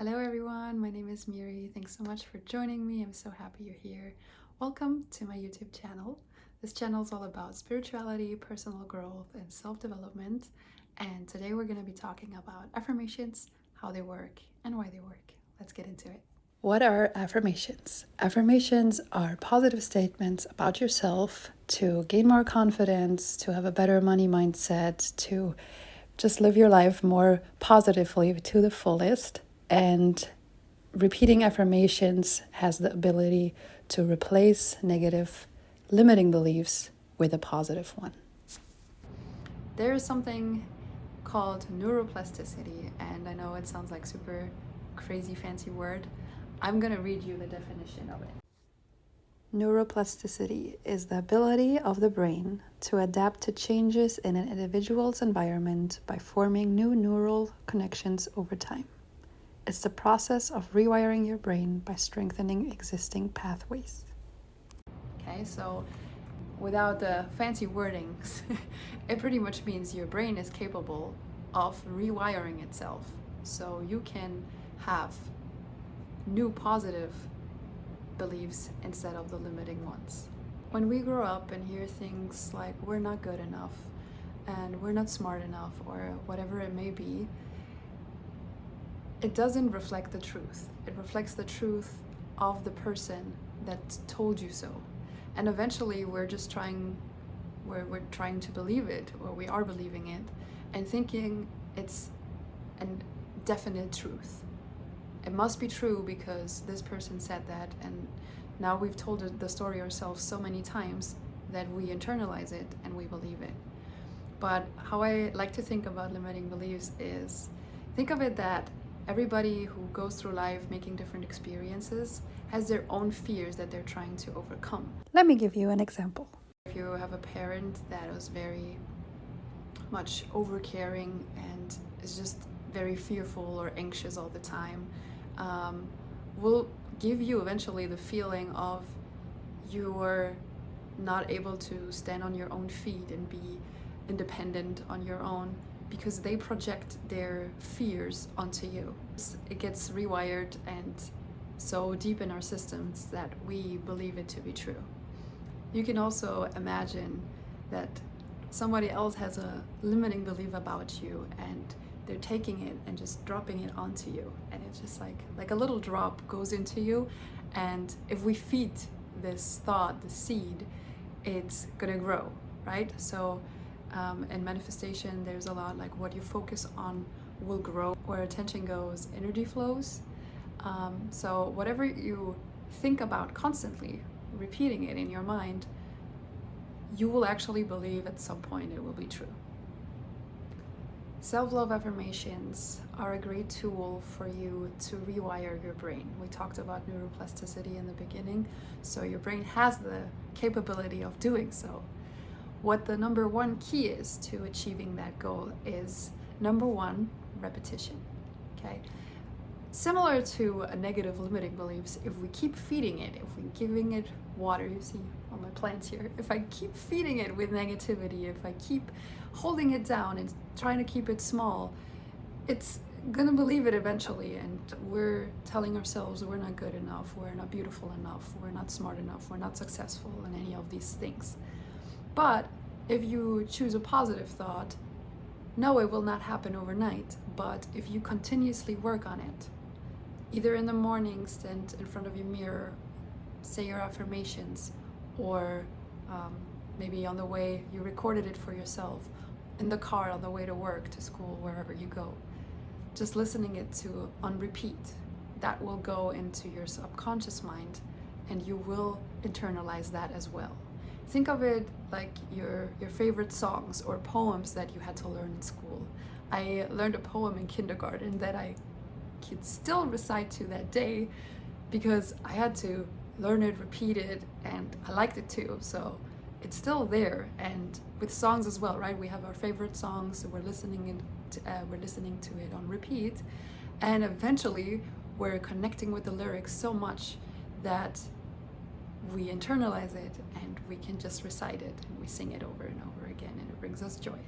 Hello everyone, my name is Miri. Thanks so much for joining me. I'm so happy you're here. Welcome to my YouTube channel. This channel is all about spirituality, personal growth, and self-development. And today we're going to be talking about affirmations, how they work, and why they work. Let's get into it. What are affirmations? Affirmations are positive statements about yourself to gain more confidence, to have a better money mindset, to just live your life more positively to the fullest. And repeating affirmations has the ability to replace negative, limiting beliefs with a positive one. There is something called neuroplasticity, and I know it sounds like super crazy fancy word. I'm going to read you the definition of it. Neuroplasticity is the ability of the brain to adapt to changes in an individual's environment by forming new neural connections over time. It's the process of rewiring your brain by strengthening existing pathways. Okay, so without the fancy wordings, it pretty much means your brain is capable of rewiring itself. So you can have new positive beliefs instead of the limiting ones. When we grow up and hear things like we're not good enough and we're not smart enough or whatever it may be, it doesn't reflect the truth. It reflects the truth of the person that told you so. And eventually we're trying to believe it, or we are believing it, and thinking it's a definite truth. It must be true because this person said that, and now we've told the story ourselves so many times that we internalize it and we believe it. But how I like to think about limiting beliefs is, think of it that everybody who goes through life making different experiences has their own fears that they're trying to overcome. Let me give you an example. If you have a parent that was very much overcaring and is just very fearful or anxious all the time, will give you eventually the feeling of you're not able to stand on your own feet and be independent on your own, because they project their fears onto you. It gets rewired and so deep in our systems that we believe it to be true. You can also imagine that somebody else has a limiting belief about you and they're taking it and just dropping it onto you, and it's just like a little drop goes into you, and if we feed this thought, the seed, it's gonna grow, right? So in manifestation, there's a lot like what you focus on will grow. Where attention goes, energy flows. So whatever you think about constantly, repeating it in your mind, you will actually believe at some point it will be true. Self-love affirmations are a great tool for you to rewire your brain. We talked about neuroplasticity in the beginning, so your brain has the capability of doing so. What the number one key is to achieving that goal is, number one, repetition. Okay? Similar to a negative limiting beliefs, if we keep feeding it, if we're giving it water, you see on my plants here, if I keep feeding it with negativity, if I keep holding it down and trying to keep it small, it's gonna believe it eventually, and we're telling ourselves we're not good enough, we're not beautiful enough, we're not smart enough, we're not successful in any of these things. But if you choose a positive thought, no, it will not happen overnight, but if you continuously work on it, either in the morning, stand in front of your mirror, say your affirmations, or maybe on the way you recorded it for yourself, in the car on the way to work, to school, wherever you go, just listening it to on repeat, that will go into your subconscious mind and you will internalize that as well. Think of it like your favorite songs or poems that you had to learn in school. I learned a poem in kindergarten that I could still recite to that day because I had to learn it, repeat it, and I liked it too. So it's still there. And with songs as well, right? We have our favorite songs, so we're listening to it on repeat, and eventually we're connecting with the lyrics so much that we internalize it and we can just recite it and we sing it over and over again, and it brings us joy.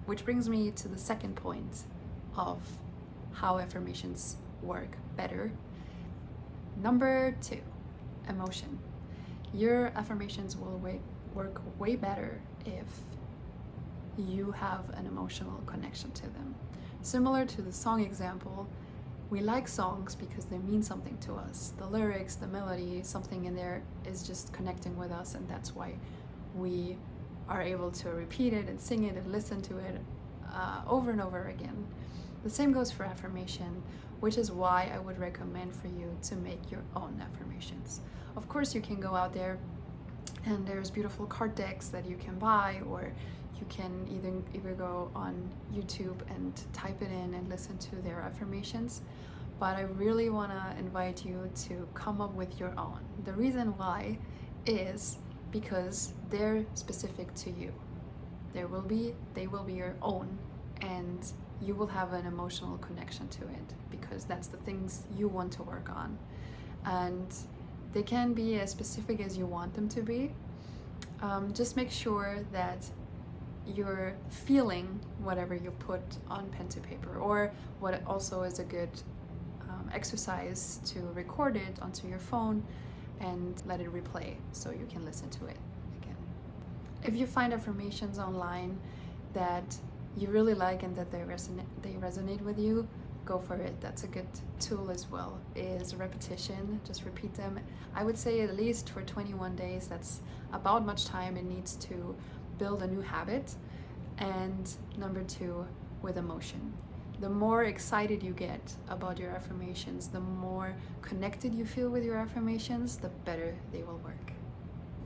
Which brings me to the second point of how affirmations work. better. Number 2, emotion. Your affirmations will work way better if you have an emotional connection to them. Similar to the song example, we like songs because they mean something to us. The lyrics, the melody, something in there is just connecting with us, and that's why we are able to repeat it and sing it and listen to it over and over again. The same goes for affirmation, which is why I would recommend for you to make your own affirmations. Of course, you can go out there and there's beautiful card decks that you can buy, or you can either go on YouTube and type it in and listen to their affirmations. But I really want to invite you to come up with your own. The reason why is because they're specific to you. They will be your own, and you will have an emotional connection to it because that's the things you want to work on. And they can be as specific as you want them to be. Just make sure that you're feeling whatever you put on pen to paper, or what also is a good exercise to record it onto your phone and let it replay so you can listen to it again. If you find affirmations online that you really like and that they resonate with you, go for it. That's a good tool as well, is repetition. Just repeat them. I would say at least for 21 days. That's about much time it needs to build a new habit. And number 2, with emotion. The more excited you get about your affirmations, the more connected you feel with your affirmations, the better they will work.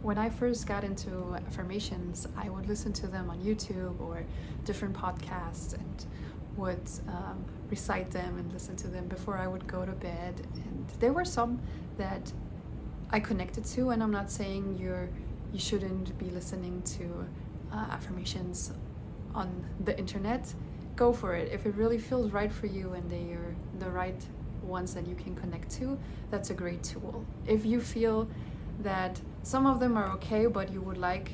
When I first got into affirmations, I would listen to them on YouTube or different podcasts and would recite them and listen to them before I would go to bed. And there were some that I connected to, and I'm not saying you shouldn't be listening to affirmations on the internet. Go for it. If it really feels right for you and they are the right ones that you can connect to, that's a great tool. If you feel that some of them are okay, but you would like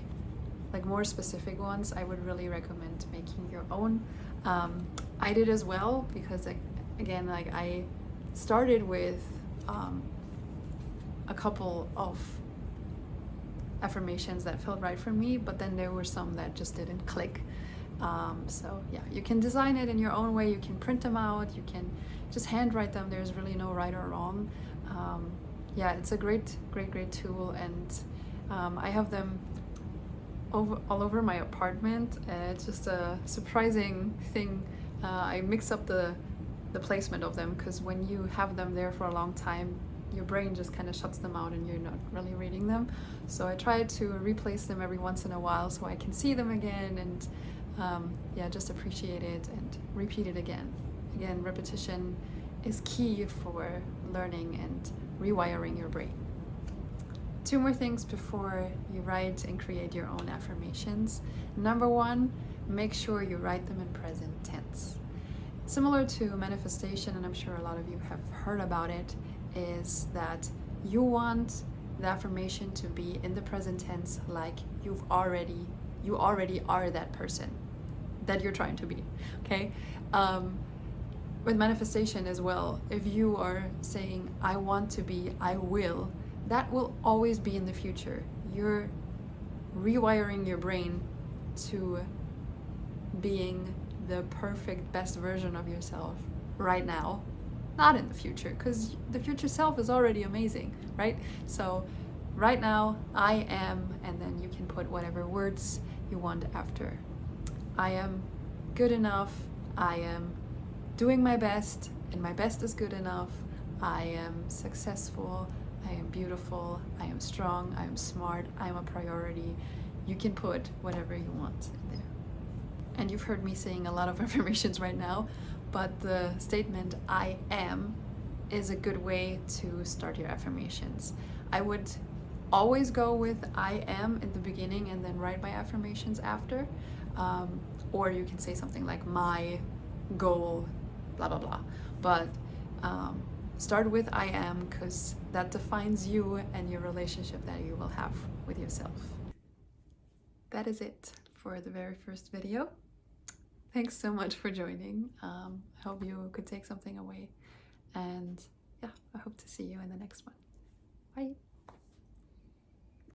more specific ones, I would really recommend making your own. I did as well because again, I started with a couple of affirmations that felt right for me, but then there were some that just didn't click. So yeah, you can design it in your own way. You can print them out, you can just handwrite them. There's really no right or wrong. Yeah, it's a great tool, and I have them all over my apartment. It's just a surprising thing. I mix up the placement of them, because when you have them there for a long time, your brain just kind of shuts them out and you're not really reading them. So I try to replace them every once in a while so I can see them again, and yeah, just appreciate it and repeat it again. Again, repetition is key for learning and rewiring your brain. 2 more things before you write and create your own affirmations. Number 1, make sure you write them in present tense. Similar to manifestation, and I'm sure a lot of you have heard about it, is that you want the affirmation to be in the present tense, like you already are that person that you're trying to be, okay? With manifestation as well, if you are saying, I want to be, I will, that will always be in the future. You're rewiring your brain to being the perfect, best version of yourself right now, not in the future, because the future self is already amazing, right? So right now, I am, and then you can put whatever words you want after. I am good enough, I am doing my best, and my best is good enough. I am successful, I am beautiful, I am strong, I am smart, I am a priority. You can put whatever you want in there. And you've heard me saying a lot of affirmations right now, but the statement I am is a good way to start your affirmations. I would always go with I am in the beginning and then write my affirmations after. Or you can say something like my goal, blah, blah, blah. But start with I am, because that defines you and your relationship that you will have with yourself. That is it for the very first video. Thanks so much for joining. I hope you could take something away. And see you in the next one. Bye.